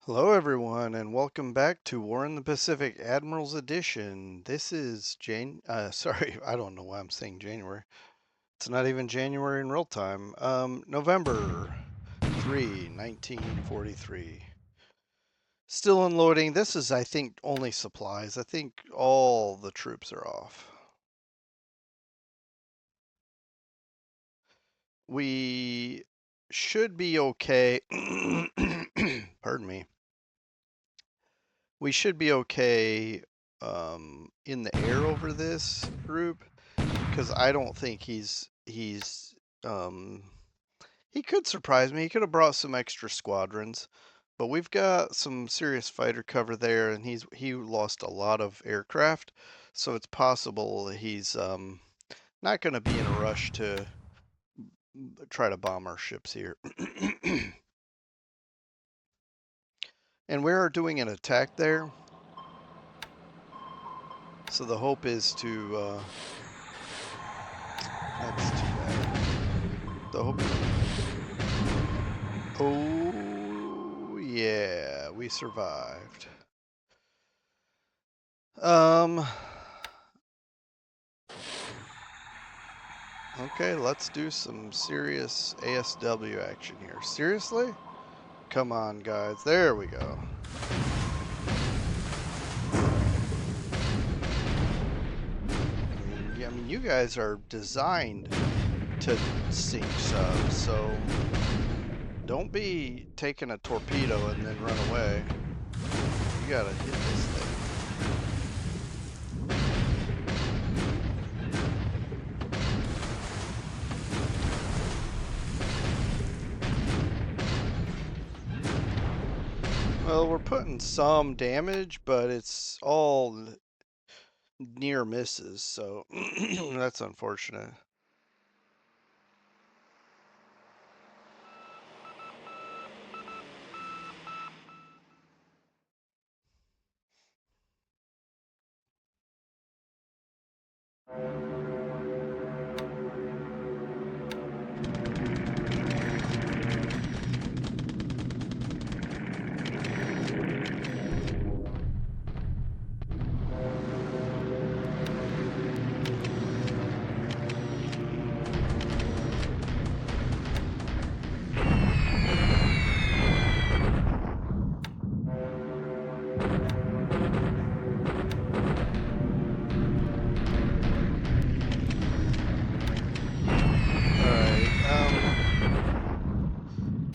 Hello, everyone, and welcome back to War in the Pacific Admiral's Edition. This is sorry, I don't know why I'm saying January. It's not even January in real time. November 3, 1943. Still unloading. This is, I think, only supplies. I think all the troops are off. We should be okay. Pardon me. We should be okay in the air over this group because I don't think um, he could surprise me. He could have brought some extra squadrons, but we've got some serious fighter cover there, and he lost a lot of aircraft, so it's possible that he's not going to be in a rush to try to bomb our ships here. And we are doing an attack there, so the hope is to. That's too bad. The hope. Oh yeah, we survived. Um. Okay, let's do some serious ASW action here. Seriously? Come on, guys. There we go. I mean, you guys are designed to sink subs, so don't be taking a torpedo and then run away. You gotta hit this thing. Well, we're putting some damage, but it's all near misses, so that's unfortunate.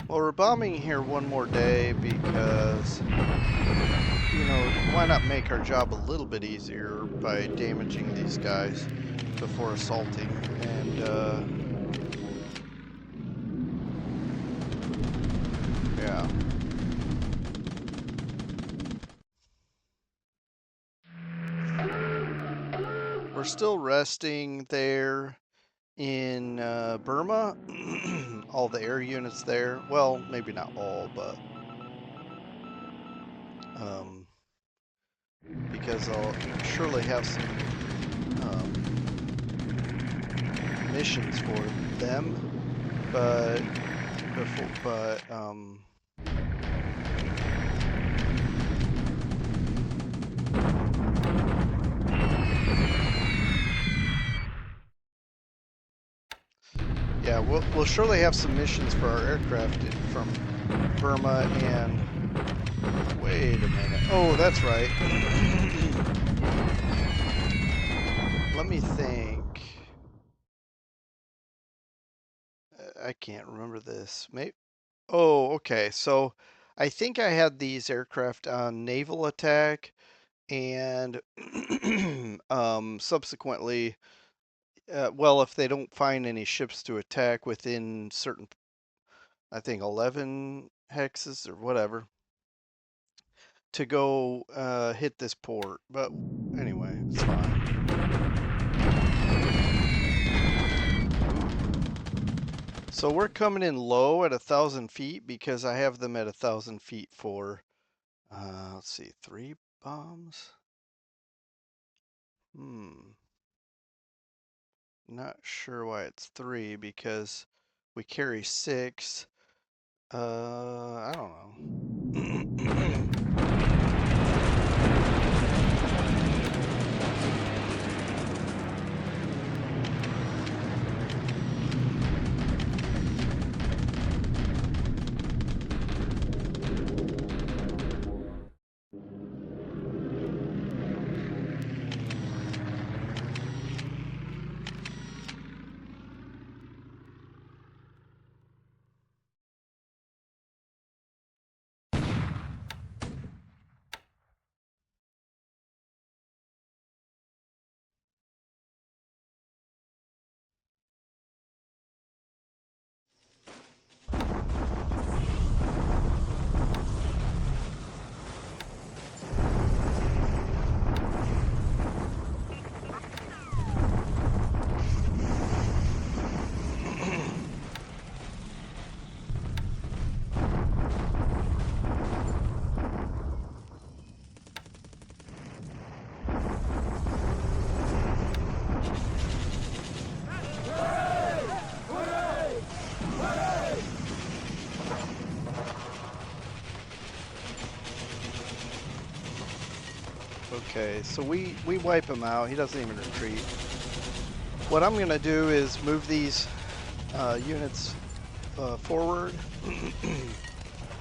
Well, we're bombing here one more day because, why not make our job a little bit easier by damaging these guys before assaulting? And, yeah. We're still resting there in Burma. All the air units there. Well, maybe not all, but because I'll surely have some missions for them, but yeah, we'll surely have some missions for our aircraft from Burma and. Wait a minute. Oh, that's right. Let me think. I can't remember this. Maybe. Oh, okay. So I think I had these aircraft on naval attack, and subsequently, well, if they don't find any ships to attack within certain, I think 11 hexes or whatever, to go hit this port. But anyway, it's fine. So we're coming in low at 1,000 feet because I have them at 1,000 feet for, let's see, 3 bombs? Not sure why it's 3 because we carry 6. I don't know. Okay, so we wipe him out. He doesn't even retreat. What I'm gonna do is move these units forward,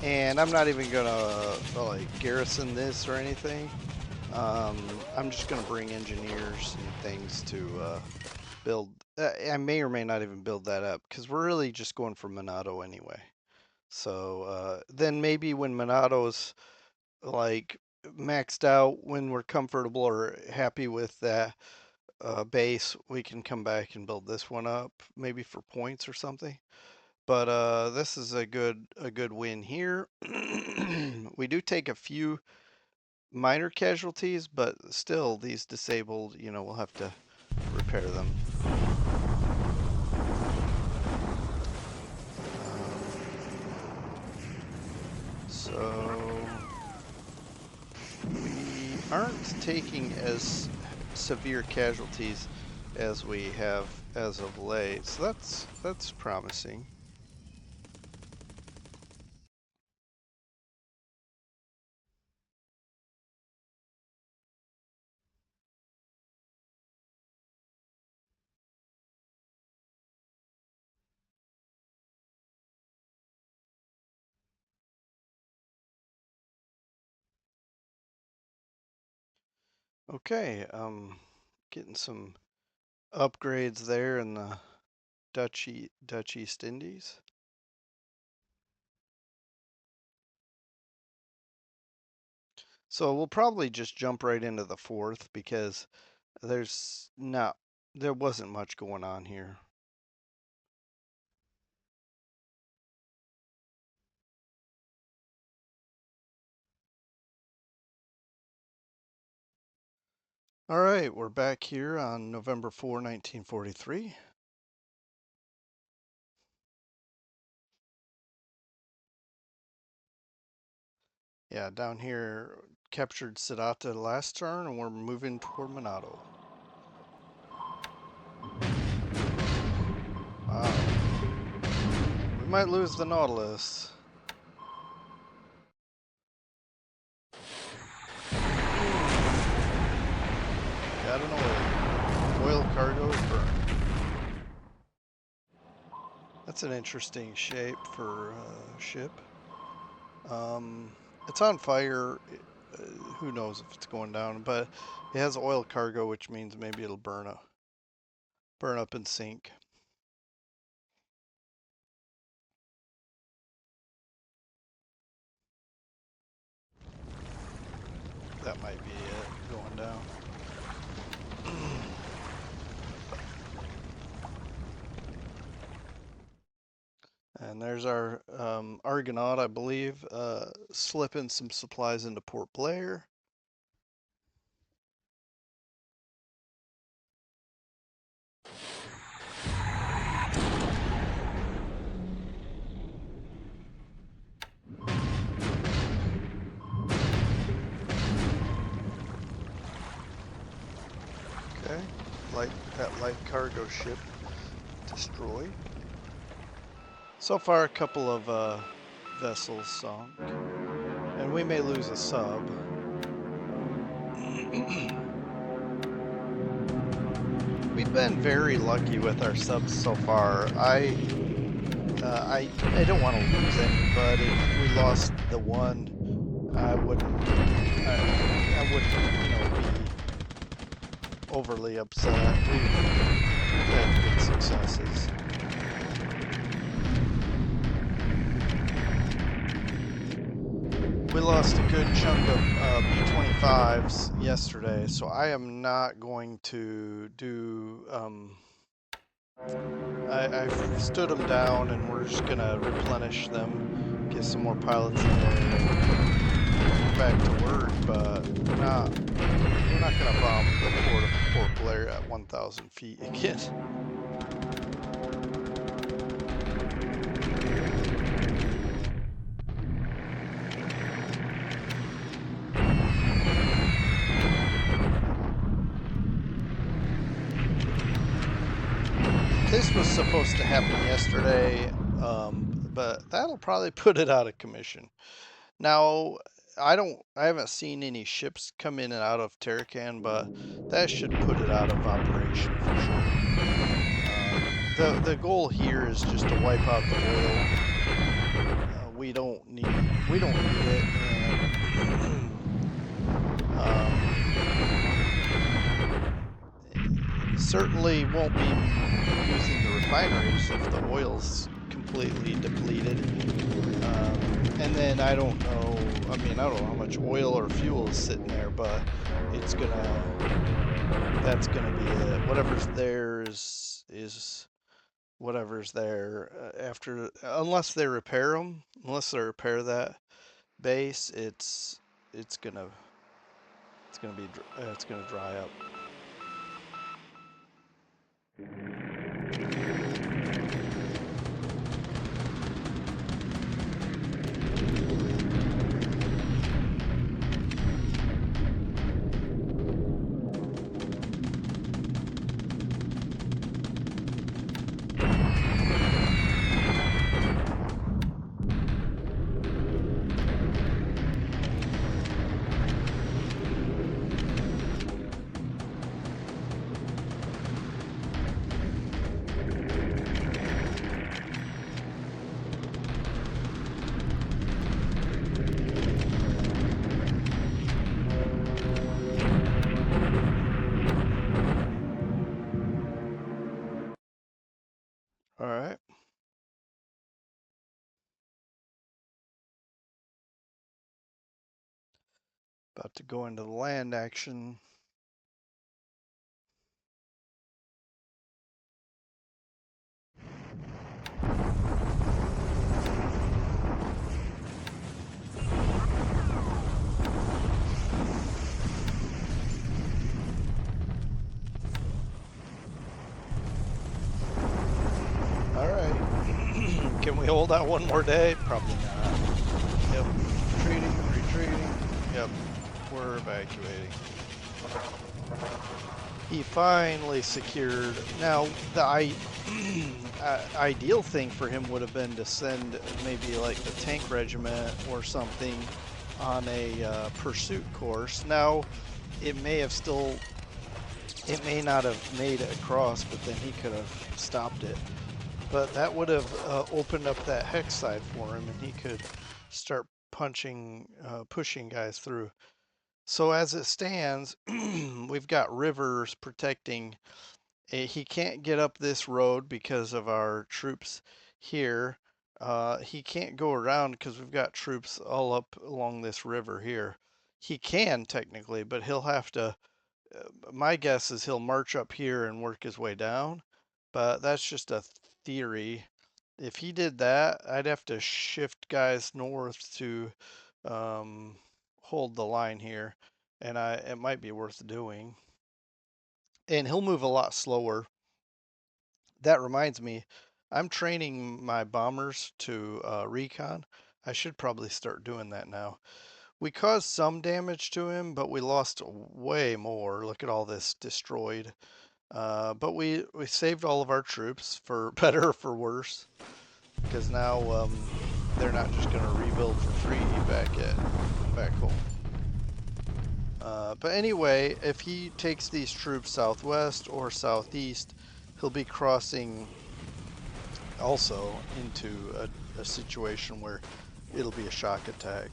and I'm not even gonna like garrison this or anything. I'm just gonna bring engineers and things to build. I may or may not even build that up because we're really just going for Monado anyway. So then maybe when Monado's like maxed out, when we're comfortable or happy with that base, we can come back and build this one up, maybe for points or something. But this is a good win here. We do take a few minor casualties, but still these disabled, you know, we'll have to repair them. So we aren't taking as severe casualties as we have as of late, so that's promising. Okay, getting some upgrades there in the Dutch East Indies. So we'll probably just jump right into the fourth because there wasn't much going on here. All right, we're back here on November 4, 1943. Yeah, down here, captured Sedata last turn, and we're moving toward Monado. Wow. We might lose the Nautilus. Got an oil cargo burn. That's an interesting shape for a ship. It's on fire. Who knows if it's going down, but it has oil cargo, which means maybe it'll burn up and sink. That might be it going down. And there's our Argonaut, I believe, slipping some supplies into Port Blair. Okay, that light cargo ship destroyed. So far, a couple of vessels sunk, and we may lose a sub. We've been very lucky with our subs so far. I don't want to lose any, but if we lost the one, I wouldn't be overly upset. We've had good successes. We lost a good chunk of B-25s yesterday, so I am not going to do. I've stood them down, and we're just gonna replenish them, get some more pilots in there, and back to work. But we're not gonna bomb the port of Port Blair at 1,000 feet again. This was supposed to happen yesterday, but that'll probably put it out of commission. Now, I haven't seen any ships come in and out of Tarakan, but that should put it out of operation for sure. The goal here is just to wipe out the oil. We don't need it, and certainly won't be using the refineries if the oil's completely depleted. And then I don't know. I mean, I don't know how much oil or fuel is sitting there, but it's gonna. That's gonna be it. Whatever's there is whatever's there after, unless they repair them. Unless they repair that base, it's gonna it's gonna be it's gonna dry up. All right. About to go into the land action. All right. Can we hold out one more day? Probably not. Yep. Retreating. Yep. We're evacuating. He finally secured. Now, the ideal thing for him would have been to send maybe like the tank regiment or something on a pursuit course. Now, it may have still, it may not have made it across, but then he could have stopped it. But that would have opened up that hex side for him, and he could start pushing guys through. So as it stands, we've got rivers protecting. He can't get up this road because of our troops here. He can't go around because we've got troops all up along this river here. He can technically, but he'll have to. My guess is he'll march up here and work his way down, but that's just a theory. If he did that, I'd have to shift guys north to um, hold the line here, and it might be worth doing. And he'll move a lot slower. That reminds me, I'm training my bombers to recon. I should probably start doing that now. We caused some damage to him, but we lost way more. Look at all this destroyed. But we saved all of our troops, for better or for worse, because now they're not just going to rebuild for free back home. But anyway, if he takes these troops southwest or southeast, he'll be crossing also into a situation where it'll be a shock attack.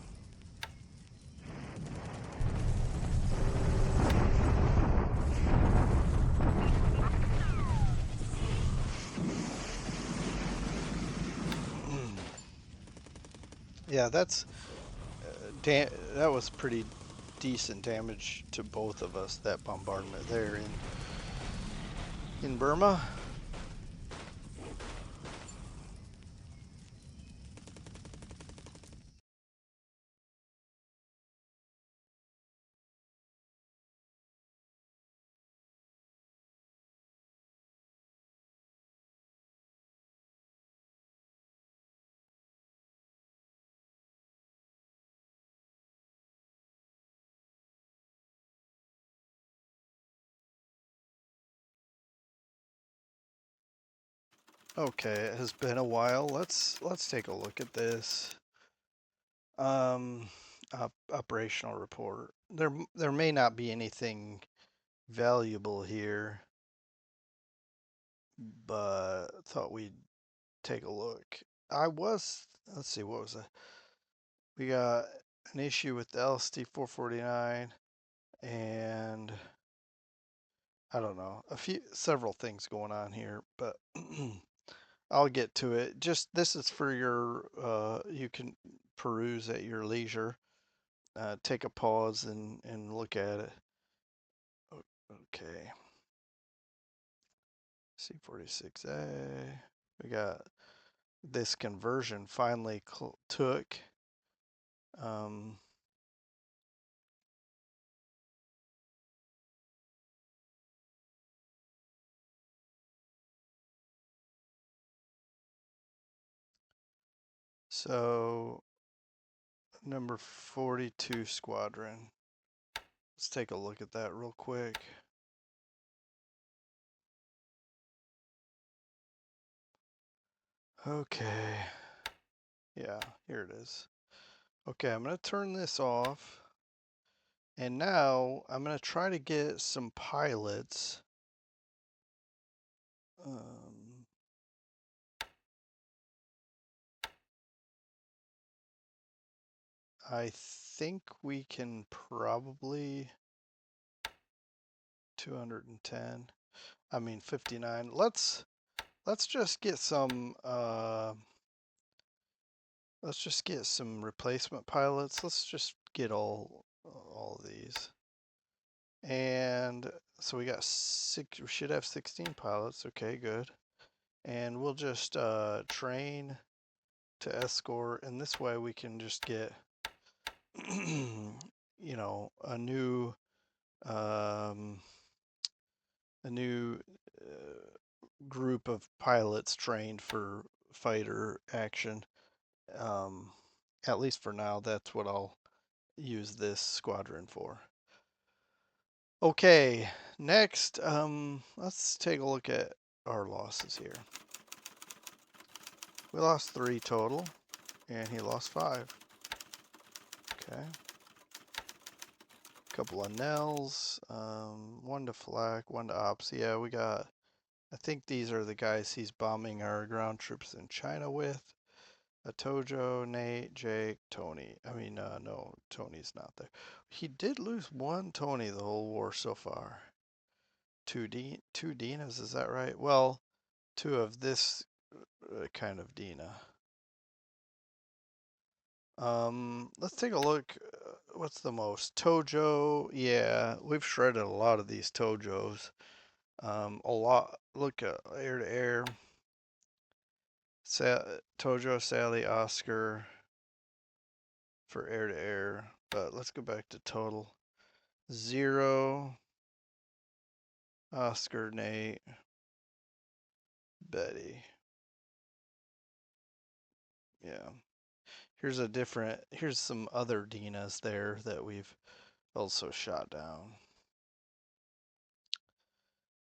Yeah, that was pretty decent damage to both of us, that bombardment there in Burma. Okay, it has been a while. Let's take a look at this. Um, Operational report. There may not be anything valuable here, but thought we'd take a look. Let's see, what was that? We got an issue with the LST 449 and I don't know, several things going on here, but I'll get to it. Just this is for you can peruse at your leisure. Take a pause and look at it. Okay. C46A. We got this conversion finally took. Um, so number 42 squadron. Let's take a look at that real quick. Okay. Yeah, here it is. Okay, I'm going to turn this off. And now I'm going to try to get some pilots. Um, I think we can probably 210. I mean 59. Let's just get some let's just get some replacement pilots. Let's just get all of these. And so we got we should have 16 pilots. Okay, good. And we'll just train to escort, and this way we can just get, you know, um, a new group of pilots trained for fighter action. Um, at least for now, that's what I'll use this squadron for. Okay, next, let's take a look at our losses here. We lost 3 total, and he lost 5. Okay. Couple of Nels, 1 to flak, 1 to ops. Yeah, we got, I think these are the guys he's bombing our ground troops in China with. Tojo, Nate, Jake, Tony. I mean, no, Tony's not there. He did lose 1 Tony the whole war so far. 2 Dinas, is that right? Well, 2 of this kind of Dina. Let's take a look. What's the most? Tojo. Yeah, we've shredded a lot of these Tojos. A lot. Look at air to air. Tojo, Sally, Oscar for air to air. But let's go back to total. 0, Oscar, Nate, Betty. Yeah. Here's some other Dinas there that we've also shot down.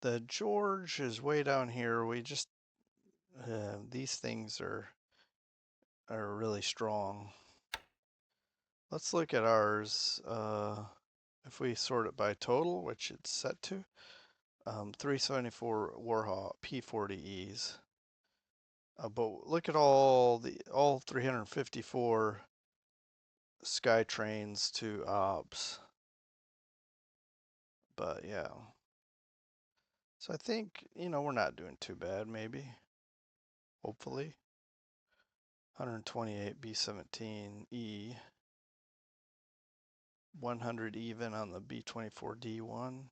The George is way down here. We just, these things are really strong. Let's look at ours. If we sort it by total, which it's set to, 374 Warhawk P40Es. But look at all 354 Skytrains to ops. But yeah. So I think, we're not doing too bad, maybe. Hopefully. 128 B17E. 100 even on the B24D1.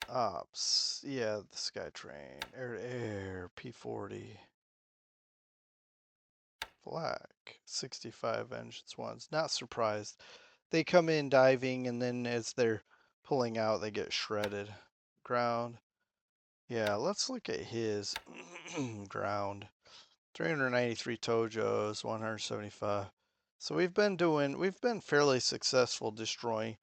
Ops. Yeah, the Skytrain. Air to air. P40. Flak. 65 engines ones. Not surprised. They come in diving and then as they're pulling out, they get shredded. Ground. Yeah, let's look at his ground. 393 Tojos, 175. So we've been fairly successful destroying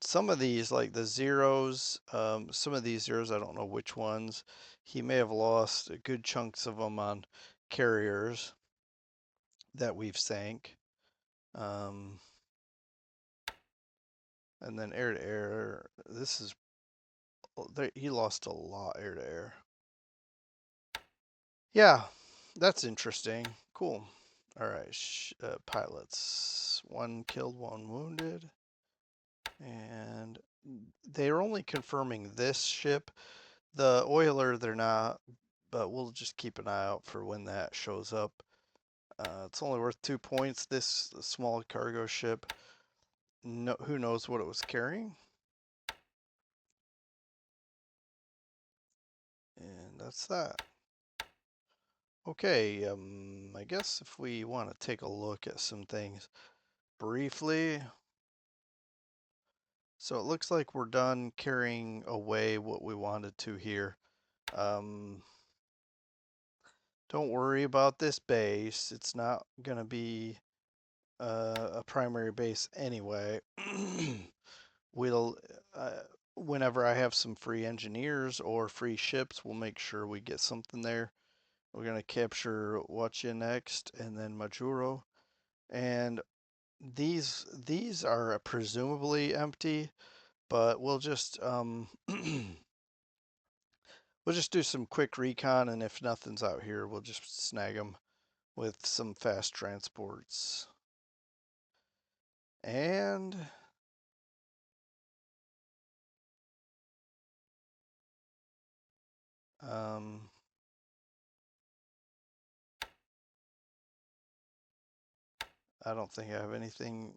some of these, like the zeros. Some of these zeros, I don't know which ones. He may have lost good chunks of them on carriers that we've sank. Um, and then air to air. This is he lost a lot air to air. Yeah, that's interesting. Cool. All right, pilots. One killed, one wounded, and they're only confirming this ship. The oiler, they're not, but we'll just keep an eye out for when that shows up. It's only worth 2 points. This small cargo ship. No, who knows what it was carrying? And that's that. Okay, I guess if we want to take a look at some things briefly. So it looks like we're done carrying away what we wanted to here. Um, don't worry about this base. It's not going to be a primary base anyway. we'll, uh, whenever I have some free engineers or free ships, we'll make sure we get something there. We're going to capture Wacha next and then Majuro. And these are presumably empty, but we'll just do some quick recon, and if nothing's out here, we'll just snag them with some fast transports. And um, I don't think I have anything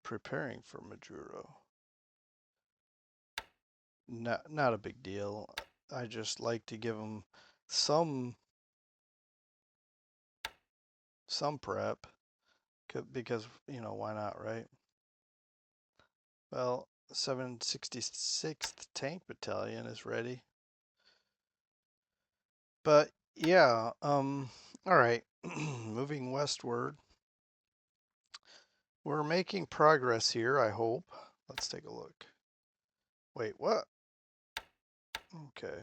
preparing for Majuro. Not a big deal. I just like to give them some prep because why not, right? Well, 766th Tank Battalion is ready. But yeah, all right, moving westward. We're making progress here, I hope. Let's take a look. Wait, what? Okay.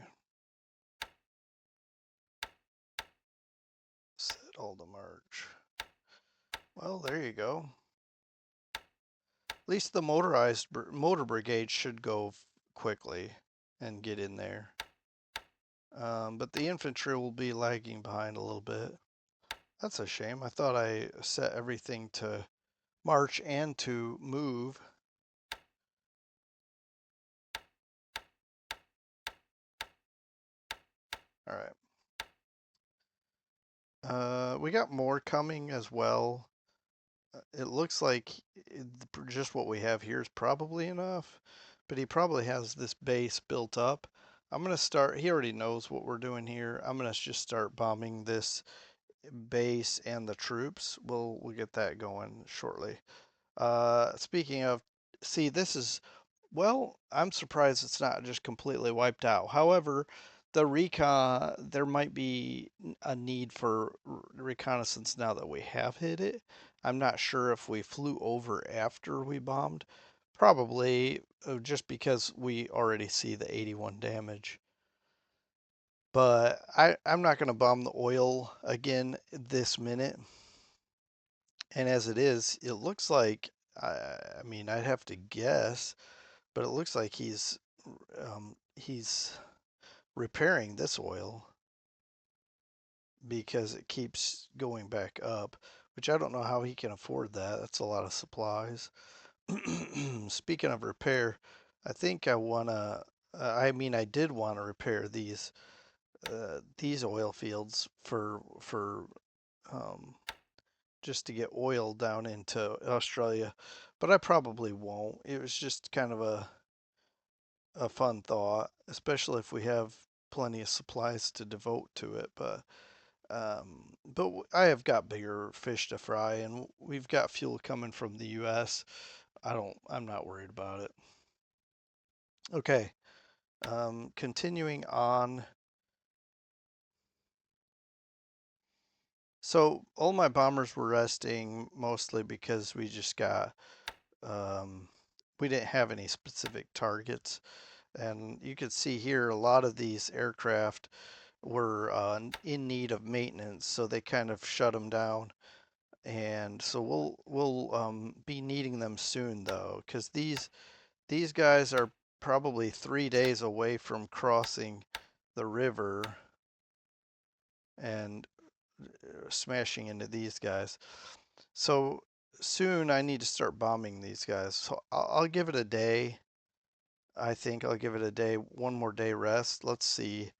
Set all to march. Well, there you go. At least the motor brigade should go quickly and get in there. But the infantry will be lagging behind a little bit. That's a shame. I thought I set everything to march and to move. All right. We got more coming as well. It looks like just what we have here is probably enough, but he probably has this base built up. I'm going to start, he already knows what we're doing here. I'm going to just start bombing this base and the troops. We'll get that going shortly. Speaking of, see, this is, well, I'm surprised it's not just completely wiped out. However, the recon, there might be a need for reconnaissance now that we have hit it. I'm not sure if we flew over after we bombed. Probably just because we already see the 81 damage. But I'm not going to bomb the oil again this minute. And as it is, it looks like, I mean, I'd have to guess, but it looks like he's repairing this oil because it keeps going back up, which I don't know how he can afford that. That's a lot of supplies. Speaking of repair, I think I wanna. I mean, I did want to repair these oil fields for um, just to get oil down into Australia, but I probably won't. It was just kind of a fun thought, especially if we have plenty of supplies to devote to it. But I have got bigger fish to fry, and we've got fuel coming from the U.S. I'm not worried about it. Okay, continuing on. So all my bombers were resting mostly because um, we didn't have any specific targets. And you can see here a lot of these aircraft were in need of maintenance, so they kind of shut them down. and so we'll be needing them soon though, because these guys are probably 3 days away from crossing the river and smashing into these guys. So soon I need to start bombing these guys. So I'll give it a day. I think I'll give it a day, one more day rest. Let's see.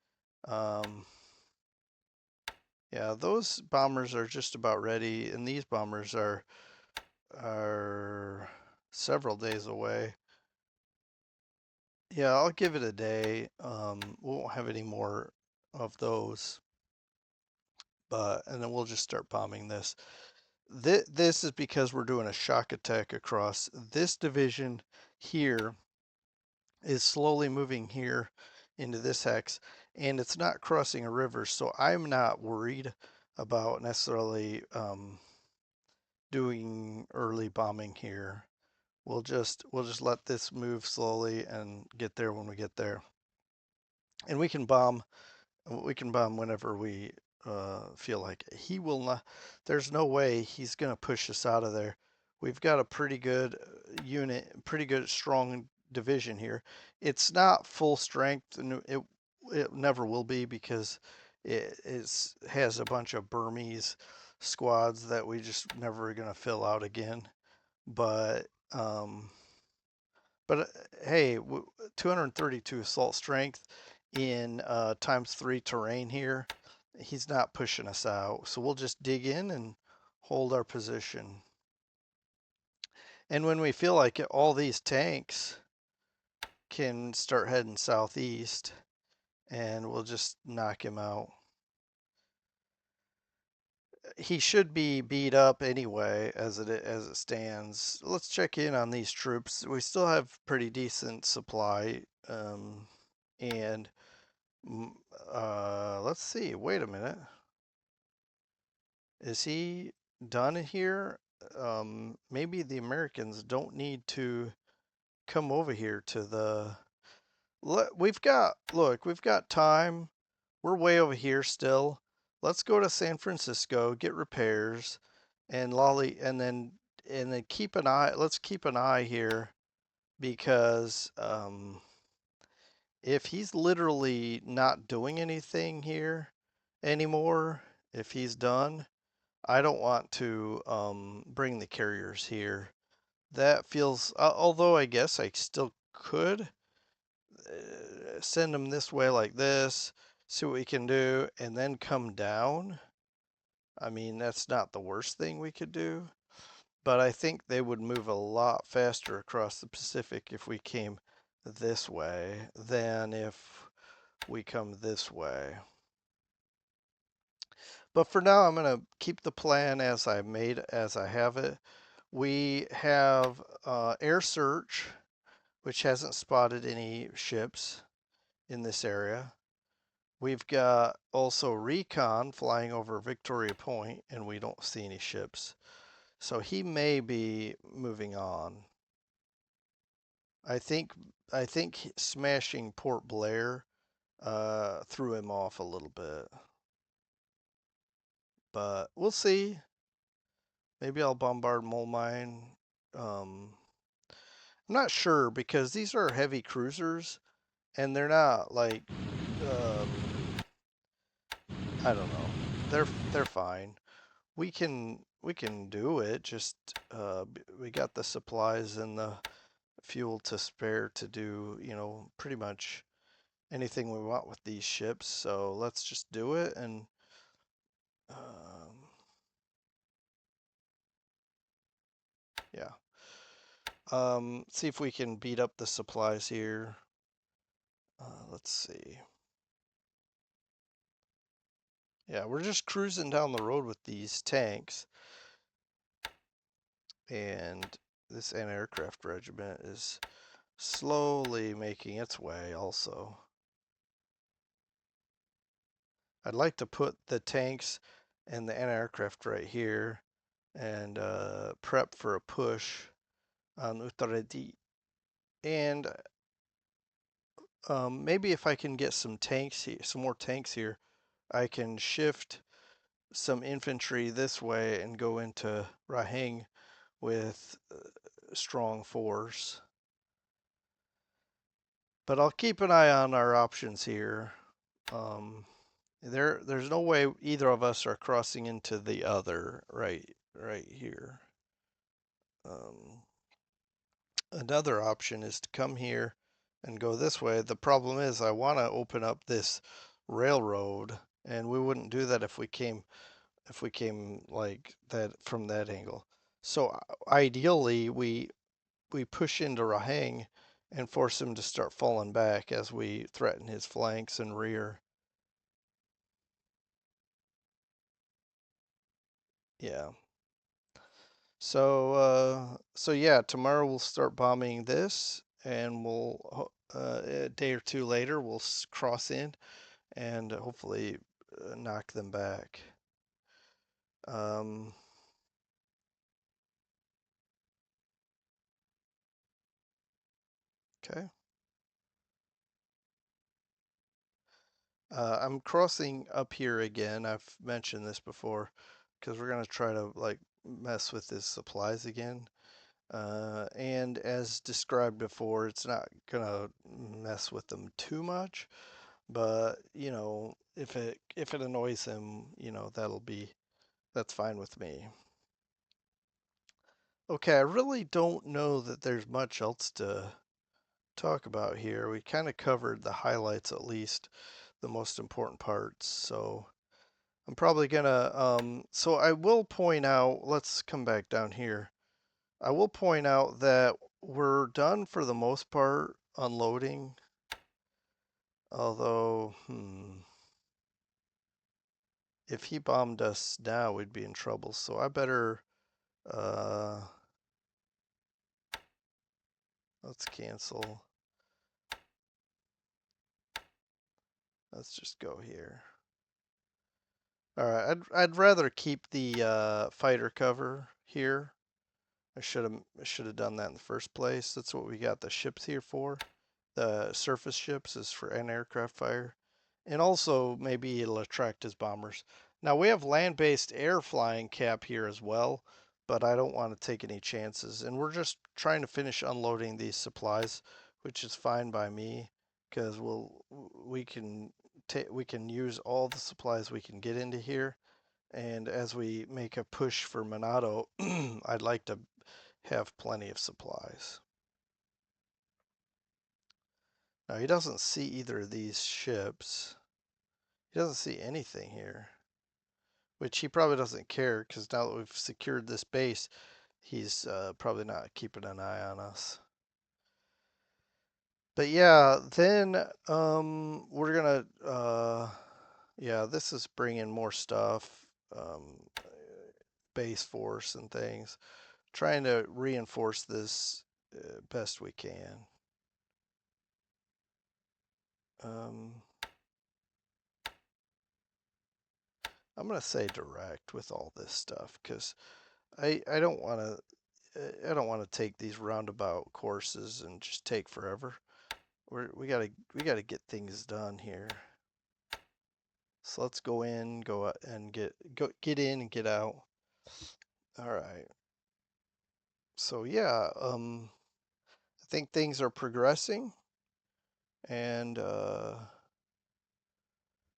Um, yeah, those bombers are just about ready, and these bombers are several days away. Yeah, I'll give it a day. We won't have any more of those, but and then we'll just start bombing this. This is because we're doing a shock attack across this division here is slowly moving here into this hex, and it's not crossing a river, so I'm not worried about necessarily doing early bombing here. We'll just let this move slowly and get there when we get there. And we can bomb whenever we feel like it. He will not. There's no way he's going to push us out of there. We've got a pretty good unit, pretty good strong division here. It's not full strength, and it never will be because has a bunch of Burmese squads that we just never going to fill out again. But um, but hey, 232 assault strength in times 3 terrain here. He's not pushing us out. So we'll just dig in and hold our position. And when we feel like it, all these tanks can start heading southeast and we'll just knock him out. He should be beat up anyway as it stands. Let's check in on these troops. We still have pretty decent supply, and let's see. Wait a minute. Is he done here? Maybe the Americans don't need to come over here to the. We've got time. We're way over here still. Let's go to San Francisco, get repairs, and and then keep an eye. Let's keep an eye here because if he's literally not doing anything here anymore, if he's done, I don't want to bring the carriers here. That feels, although I guess I still could send them this way like this, see what we can do, and then come down. I mean, that's not the worst thing we could do, but I think they would move a lot faster across the Pacific if we came this way than if we come this way. But for now, I'm going to keep the plan as I have it. We have air search, which hasn't spotted any ships in this area. We've got also recon flying over Victoria Point, and we don't see any ships. So he may be moving on. I think I think smashing Port Blair threw him off a little bit, but we'll see. Maybe I'll bombard Mole Mine. Um, I'm not sure because these are heavy cruisers and they're not like I don't know. They're fine. We can do it. Just we got the supplies and the fuel to spare to do, pretty much anything we want with these ships. So let's just do it and um, yeah. See if we can beat up the supplies here. Let's see. Yeah, we're just cruising down the road with these tanks, and this anti-aircraft regiment is slowly making its way also. I'd like to put the tanks and the anti-aircraft right here and prep for a push on Uttaradit. And maybe if I can get some tanks here, some more tanks here, I can shift some infantry this way and go into Raheng with strong force. But I'll keep an eye on our options here. Um, there's no way either of us are crossing into the other right here. Um, Another option is to come here and go this way. The problem is I want to open up this railroad, and we wouldn't do that if we came like that from that angle. So ideally we push into Raheng and force him to start falling back as we threaten his flanks and rear. Yeah. So yeah, tomorrow we'll start bombing this, and a day or two later we'll cross in and hopefully knock them back. Um, okay. I'm crossing up here again. I've mentioned this before because we're gonna try to like mess with his supplies again. And as described before, it's not gonna mess with them too much, but if it annoys him, that's fine with me. Okay, I really don't know that there's much else to talk about here. We kind of covered the highlights, at least the most important parts. So I'm probably gonna so I will point out, let's come back down here. I will point out that we're done for the most part unloading. Although, if he bombed us now, we'd be in trouble. So I better, uh, let's cancel. Let's just go here. All right, I'd rather keep the fighter cover here. I should have done that in the first place. That's what we got the ships here for. The surface ships is for anti-aircraft fire. And also maybe it'll attract his bombers. Now we have land-based air flying cap here as well, but I don't want to take any chances. And we're just trying to finish unloading these supplies, which is fine by me because we can use all the supplies we can get into here. And as we make a push for Monado, I'd like to have plenty of supplies. Now he doesn't see either of these ships. He doesn't see anything here, which he probably doesn't care because now that we've secured this base, he's probably not keeping an eye on us. But yeah, then we're gonna yeah, this is bringing more stuff, um, base force and things, trying to reinforce this best we can. Um, I'm gonna say direct with all this stuff because I don't want to I don't want to take these roundabout courses and just take forever. We gotta get things done here. So let's go in, go out and get in and get out. All right. So yeah, I think things are progressing, and I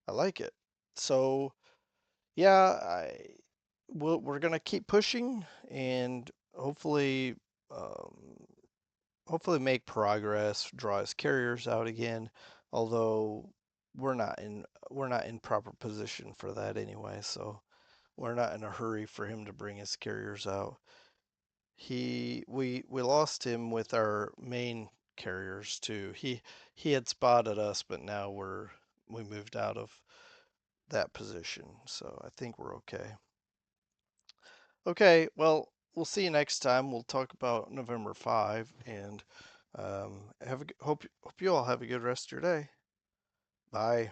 like it. So yeah, we're gonna keep pushing and um, hopefully make progress, draw his carriers out again, although we're not in proper position for that anyway, so we're not in a hurry for him to bring his carriers out. We lost him with our main carriers too. He had spotted us, but now we moved out of that position, so I think we're okay. Okay, well, we'll see you next time. We'll talk about November 5 and hope you all have a good rest of your day. Bye.